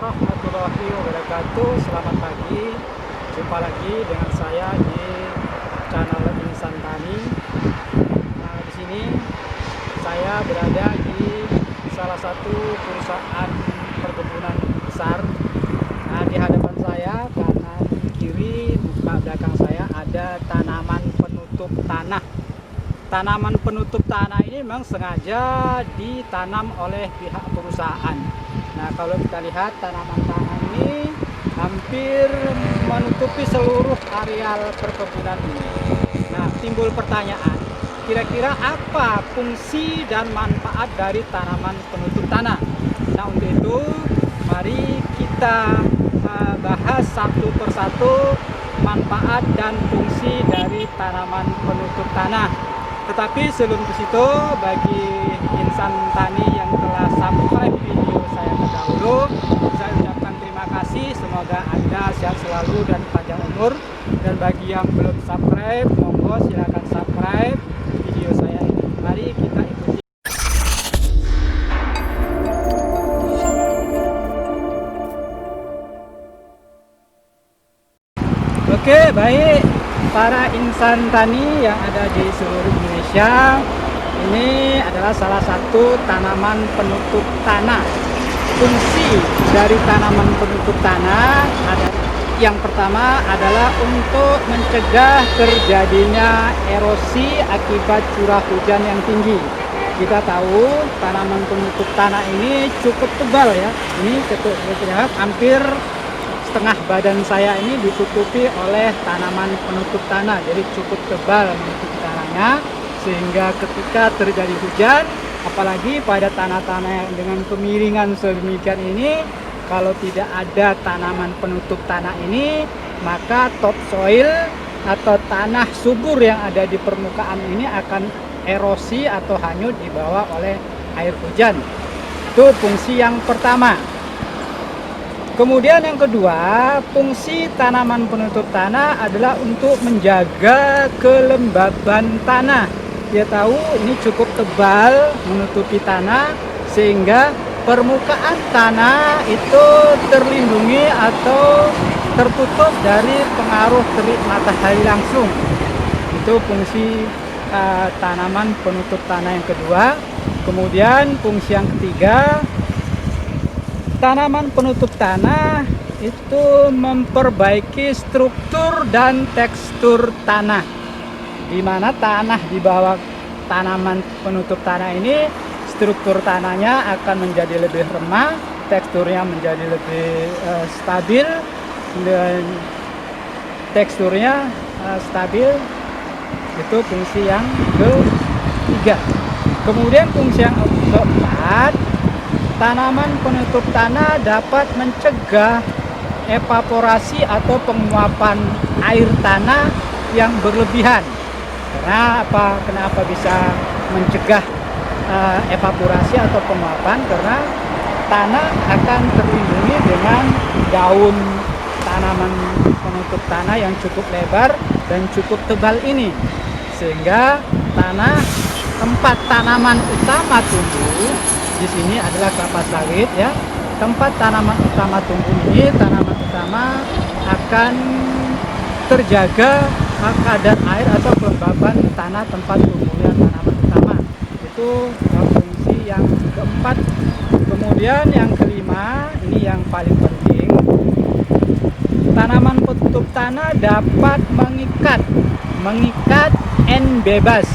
warahmatullahi wabarakatuh. Selamat pagi. Jumpa lagi dengan saya di channel Insan Tani. Di sini saya berada di salah satu perusahaan perkebunan besar. Di hadapan saya, kanan kiri, muka belakang saya ada tanaman penutup tanah. Tanaman penutup tanah ini memang sengaja ditanam oleh pihak perusahaan. Nah, kalau kita lihat tanaman tanah ini hampir menutupi seluruh areal perkebunan ini. Nah, timbul pertanyaan, kira-kira apa fungsi dan manfaat dari tanaman penutup tanah? Nah, untuk itu mari kita bahas satu persatu manfaat dan fungsi dari tanaman penutup tanah. Tetapi sebelum ke situ, bagi insan tani yang telah subscribe video saya terdahulu, saya ucapkan terima kasih. Semoga Anda sehat selalu dan panjang umur. Dan bagi yang belum subscribe, monggo silakan subscribe video saya ini. Mari kita ikuti. Oke, baik. Para insan tani yang ada di seluruh Indonesia, ini adalah salah satu tanaman penutup tanah. Fungsi dari tanaman penutup tanah ada yang pertama adalah untuk mencegah terjadinya erosi akibat curah hujan yang tinggi. Kita tahu tanaman penutup tanah ini cukup tebal ya. Ini lihat hampir setengah badan saya ini ditutupi oleh tanaman penutup tanah, jadi cukup tebal menutupi tanahnya, sehingga ketika terjadi hujan, apalagi pada tanah-tanah dengan kemiringan sedemikian ini, kalau tidak ada tanaman penutup tanah ini, maka topsoil atau tanah subur yang ada di permukaan ini akan erosi atau hanyut dibawa oleh air hujan. Itu fungsi yang pertama. Kemudian yang kedua, fungsi tanaman penutup tanah adalah untuk menjaga kelembaban tanah. Dia tahu ini cukup tebal menutupi tanah sehingga permukaan tanah itu terlindungi atau tertutup dari pengaruh terik matahari langsung. Itu fungsi tanaman penutup tanah yang kedua. Kemudian fungsi yang ketiga, tanaman penutup tanah itu memperbaiki struktur dan tekstur tanah, di mana tanah di bawah tanaman penutup tanah ini struktur tanahnya akan menjadi lebih remah, teksturnya menjadi lebih stabil, dan teksturnya stabil. Itu fungsi yang ketiga. Kemudian fungsi yang keempat, tanaman penutup tanah dapat mencegah evaporasi atau penguapan air tanah yang berlebihan. Karena apa? Kenapa bisa mencegah evaporasi atau penguapan? Karena tanah akan terlindungi dengan daun tanaman penutup tanah yang cukup lebar dan cukup tebal ini, sehingga tempat tanaman utama tumbuh di sini adalah kelapa sawit ya. Tempat tanaman utama tumbuh ini, tanaman utama akan terjaga kadar air atau kelembaban tanah tempat tumbuhnya tanaman utama. Itu fungsi yang keempat. Kemudian yang kelima, ini yang paling penting, tanaman penutup tanah dapat mengikat N bebas.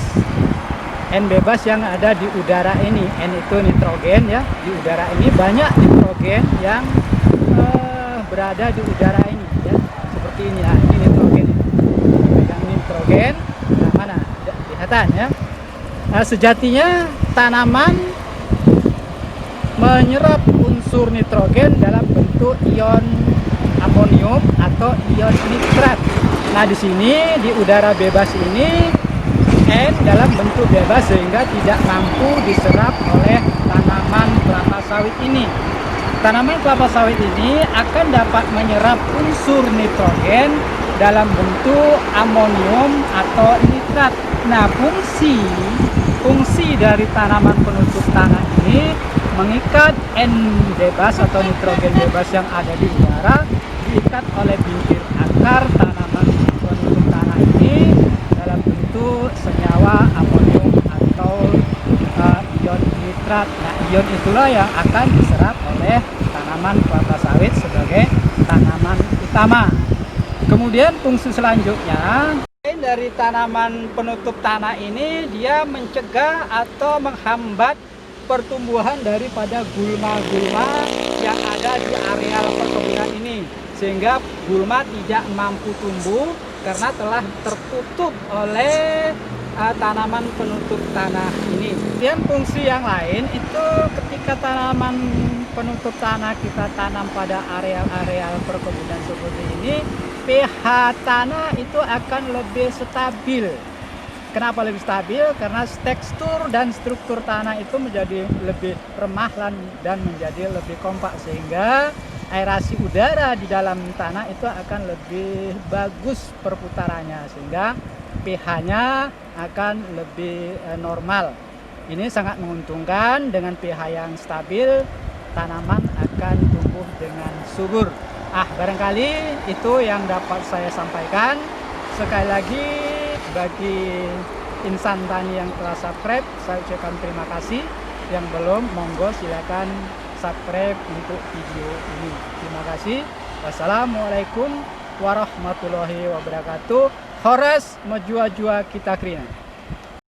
N bebas yang ada di udara ini. N itu nitrogen ya. Di udara ini banyak nitrogen yang berada di udara ini ya. Seperti ini ya. Ini nitrogen. Pegang nitrogen. Nah, mana? Kelihatan ya. Nah, sejatinya tanaman menyerap unsur nitrogen dalam bentuk ion amonium atau ion nitrat. Nah, di sini di udara bebas ini N dalam bentuk bebas sehingga tidak mampu diserap oleh tanaman kelapa sawit ini. Tanaman kelapa sawit ini akan dapat menyerap unsur nitrogen dalam bentuk amonium atau nitrat. Nah, fungsi dari tanaman penutup tanah ini mengikat N bebas atau nitrogen bebas yang ada di udara, diikat oleh bintir akar tanaman penutup tanah ini dalam bentuk senyawa amonium atau ion nitrat. Nah, ion itulah yang akan diserap oleh tanaman kelapa sawit sebagai tanaman utama. Kemudian fungsi selanjutnya dari tanaman penutup tanah ini, dia mencegah atau menghambat pertumbuhan daripada gulma-gulma yang ada di areal perkebunan ini, sehingga gulma tidak mampu tumbuh karena telah tertutup oleh tanaman penutup tanah ini. Kemudian fungsi yang lain itu ketika tanaman penutup tanah kita tanam pada areal-areal perkebunan seperti ini, pH tanah itu akan lebih stabil. Kenapa lebih stabil? Karena tekstur dan struktur tanah itu menjadi lebih remah dan menjadi lebih kompak, sehingga aerasi udara di dalam tanah itu akan lebih bagus perputarannya, sehingga pH-nya akan lebih normal. Ini sangat menguntungkan. Dengan pH yang stabil, tanaman akan tumbuh dengan subur. Barangkali itu yang dapat saya sampaikan. Sekali lagi, bagi insan tani yang telah subscribe, saya ucapkan terima kasih. Yang belum, monggo silakan subscribe untuk video ini. Terima kasih. Wassalamualaikum warahmatullahi wabarakatuh. Horas Majua Jua Kita Krina.